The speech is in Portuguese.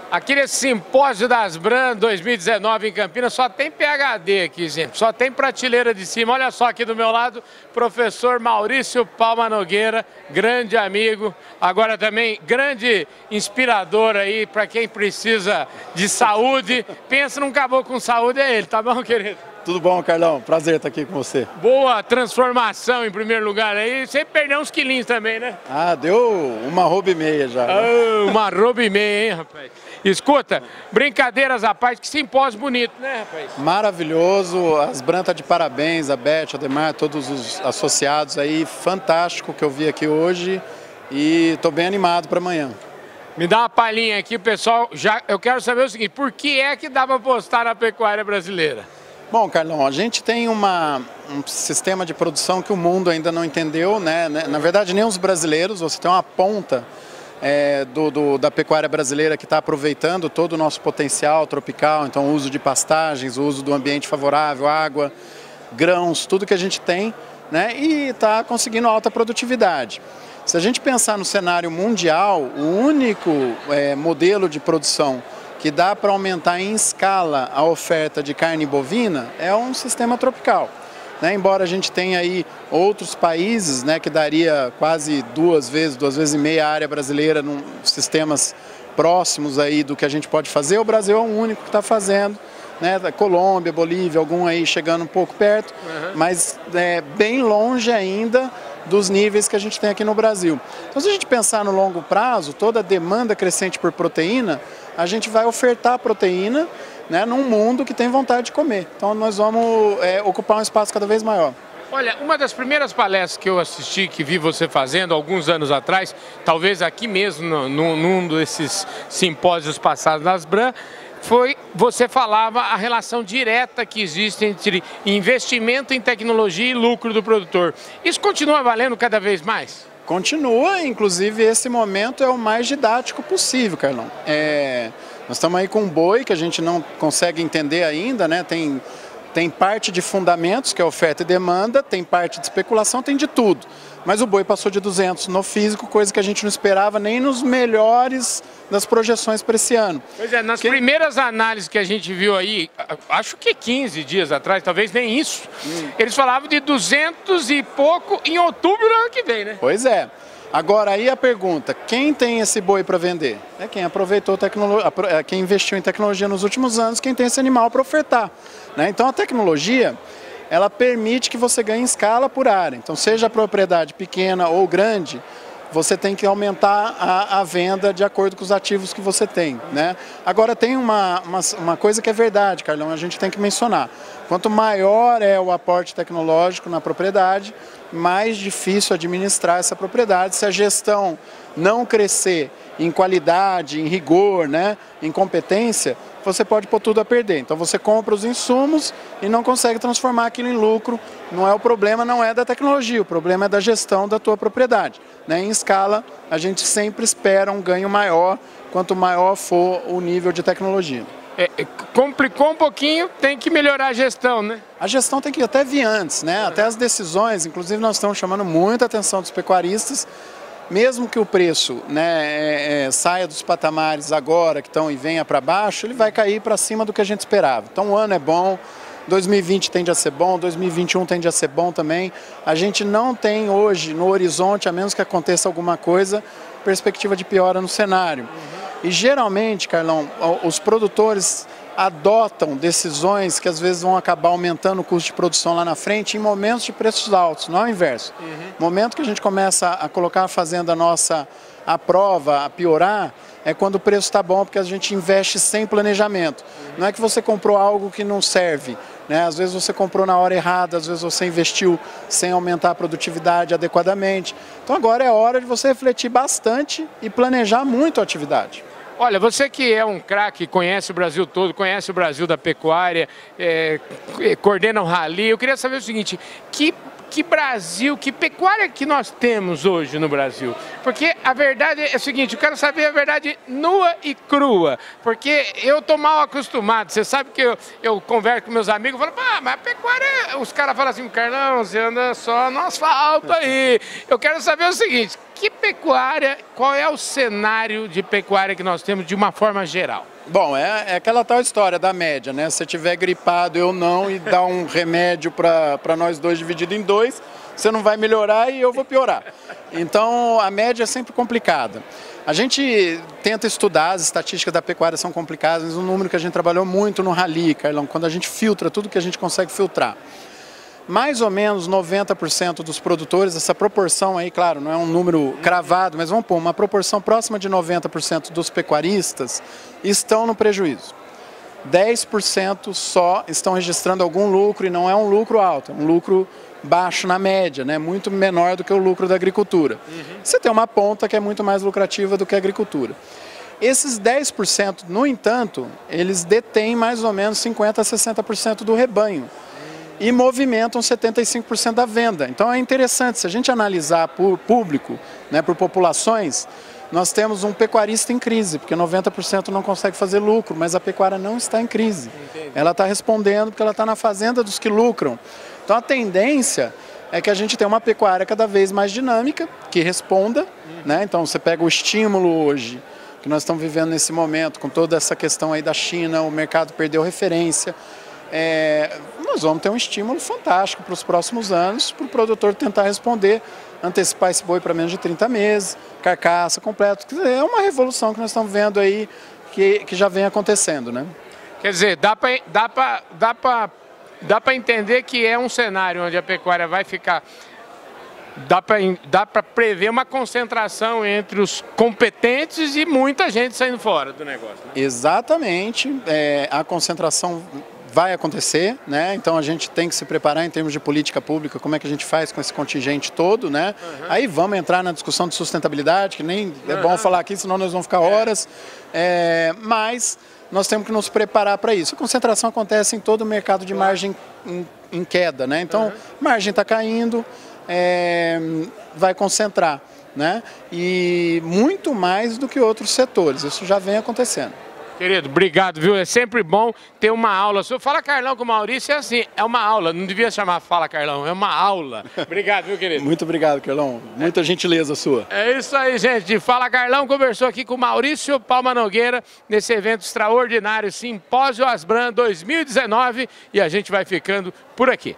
Aqui nesse simpósio das Bran 2019 em Campinas, só tem PhD aqui, gente. Só tem prateleira de cima. Olha só aqui do meu lado, professor Maurício Palma Nogueira, grande amigo. Agora também grande inspirador aí para quem precisa de saúde. Pensa num caboclo com saúde, é ele, tá bom, querido? Tudo bom, Carlão? Prazer estar aqui com você. Boa transformação em primeiro lugar aí. Você perdeu uns quilinhos também, né? Ah, deu uma roupa e meia já. Oh, uma roupa e meia, hein, rapaz? Escuta, brincadeiras à parte, que simpósio bonito, né, rapaz? Maravilhoso, as Bran tá de parabéns, a Beth, a Demar, todos os associados aí, fantástico que eu vi aqui hoje e tô bem animado para amanhã. Me dá uma palhinha aqui, pessoal, eu quero saber o seguinte, por que é que dá para apostar na pecuária brasileira? Bom, Carlão, a gente tem um sistema de produção que o mundo ainda não entendeu, né? Na verdade, nem os brasileiros, você tem uma ponta da pecuária brasileira que está aproveitando todo o nosso potencial tropical, então o uso de pastagens, o uso do ambiente favorável, água, grãos, tudo que a gente tem, né? E está conseguindo alta produtividade. Se a gente pensar no cenário mundial, o único modelo de produção que dá para aumentar em escala a oferta de carne bovina é um sistema tropical. Né? Embora a gente tenha aí outros países, né, que daria quase duas vezes e meia a área brasileira em sistemas próximos aí do que a gente pode fazer, o Brasil é o único que está fazendo. Né? Colômbia, Bolívia, algum aí chegando um pouco perto, mas bem longe ainda dos níveis que a gente tem aqui no Brasil. Então, se a gente pensar no longo prazo, toda a demanda crescente por proteína, a gente vai ofertar proteína, né, num mundo que tem vontade de comer. Então, nós vamos ocupar um espaço cada vez maior. Olha, uma das primeiras palestras que eu assisti, que vi você fazendo alguns anos atrás, talvez aqui mesmo, num desses simpósios passados nas Bran, você falava a relação direta que existe entre investimento em tecnologia e lucro do produtor. Isso continua valendo cada vez mais? Continua, inclusive esse momento é o mais didático possível, Carlão. Nós estamos aí com um boi que a gente não consegue entender ainda, né? Tem parte de fundamentos, que é oferta e demanda, tem parte de especulação, tem de tudo. Mas o boi passou de 200 no físico, coisa que a gente não esperava nem nos melhores das projeções para esse ano. Pois é, nas primeiras análises que a gente viu aí, acho que 15 dias atrás, talvez nem isso, eles falavam de 200 e pouco em outubro do ano que vem, né? Pois é. Agora aí a pergunta, quem tem esse boi para vender? É quem aproveitou quem investiu em tecnologia nos últimos anos, quem tem esse animal para ofertar. Né? Então a tecnologia, ela permite que você ganhe escala por área. Então seja a propriedade pequena ou grande, você tem que aumentar a venda de acordo com os ativos que você tem. Né? Agora tem uma coisa que é verdade, Carlão, a gente tem que mencionar. Quanto maior é o aporte tecnológico na propriedade, mais difícil administrar essa propriedade. Se a gestão não crescer em qualidade, em rigor, né, em competência, você pode pôr tudo a perder. Então você compra os insumos e não consegue transformar aquilo em lucro. Não é o problema, não é da tecnologia, o problema é da gestão da tua propriedade. Né? Em escala, a gente sempre espera um ganho maior, quanto maior for o nível de tecnologia. Complicou um pouquinho, tem que melhorar a gestão, né? A gestão tem que até vir antes, né? Até as decisões, inclusive nós estamos chamando muita atenção dos pecuaristas, mesmo que o preço, né, saia dos patamares agora que estão e venha para baixo, ele vai cair para cima do que a gente esperava. Então o ano é bom, 2020 tende a ser bom, 2021 tende a ser bom também. A gente não tem hoje no horizonte, a menos que aconteça alguma coisa, perspectiva de piora no cenário. E geralmente, Carlão, os produtores adotam decisões que às vezes vão acabar aumentando o custo de produção lá na frente em momentos de preços altos, não é o inverso. Momento que a gente começa a colocar a fazenda nossa à prova, a piorar, é quando o preço está bom, porque a gente investe sem planejamento. Não é que você comprou algo que não serve, né? Às vezes você comprou na hora errada, às vezes você investiu sem aumentar a produtividade adequadamente. Então agora é hora de você refletir bastante e planejar muito a atividade. Olha, você que é um craque, conhece o Brasil todo, conhece o Brasil da pecuária, coordena um rally, eu queria saber o seguinte, que Brasil, que pecuária que nós temos hoje no Brasil? Porque a verdade é o seguinte, eu quero saber a verdade nua e crua, porque eu tô mal acostumado, você sabe que eu converso com meus amigos, falo, mas a pecuária, os caras falam assim, Carlão, você anda só no asfalto aí. Eu quero saber o seguinte, que pecuária, qual é o cenário de pecuária que nós temos de uma forma geral? Bom, é aquela tal história da média, né? Se você tiver gripado, eu não, e dá um remédio para nós dois dividido em dois, você não vai melhorar e eu vou piorar. Então, a média é sempre complicada. A gente tenta estudar, as estatísticas da pecuária são complicadas, mas um número que a gente trabalhou muito no Rally, Carlão, quando a gente filtra tudo que a gente consegue filtrar. Mais ou menos 90% dos produtores, essa proporção aí, claro, não é um número cravado, mas vamos pôr uma proporção próxima de 90% dos pecuaristas estão no prejuízo. 10% só estão registrando algum lucro e não é um lucro alto, é um lucro baixo na média, né? Muito menor do que o lucro da agricultura. Você tem uma ponta que é muito mais lucrativa do que a agricultura. Esses 10%, no entanto, eles detêm mais ou menos 50% a 60% do rebanho e movimentam 75% da venda. Então é interessante, se a gente analisar por público, né, por populações, nós temos um pecuarista em crise, porque 90% não consegue fazer lucro, mas a pecuária não está em crise. Entendi. Ela está respondendo porque ela está na fazenda dos que lucram. Então a tendência é que a gente tenha uma pecuária cada vez mais dinâmica, que responda, né? Então você pega o estímulo hoje, que nós estamos vivendo nesse momento, com toda essa questão aí da China, o mercado perdeu referência, nós vamos ter um estímulo fantástico para os próximos anos, para o produtor tentar responder, antecipar esse boi para menos de 30 meses, carcaça completa. É uma revolução que nós estamos vendo aí, que já vem acontecendo, né? Quer dizer, dá para entender que é um cenário onde a pecuária vai ficar... Dá para prever uma concentração entre os competentes e muita gente saindo fora do negócio, né? Exatamente, a concentração vai acontecer, né? Então a gente tem que se preparar em termos de política pública, como é que a gente faz com esse contingente todo, né? Aí vamos entrar na discussão de sustentabilidade, que nem é bom falar aqui, senão nós vamos ficar horas, mas nós temos que nos preparar para isso. A concentração acontece em todo o mercado de margem em queda, né? Então, margem está caindo, vai concentrar, né? E muito mais do que outros setores, isso já vem acontecendo. Querido, obrigado, viu? É sempre bom ter uma aula. Se eu Fala Carlão com o Maurício, é assim, é uma aula, não devia chamar Fala Carlão, é uma aula. Obrigado, viu, querido? Muito obrigado, Carlão. Muita gentileza sua. É isso aí, gente. Fala Carlão conversou aqui com o Maurício Palma Nogueira nesse evento extraordinário, Simpósio Asbram 2019, e a gente vai ficando por aqui.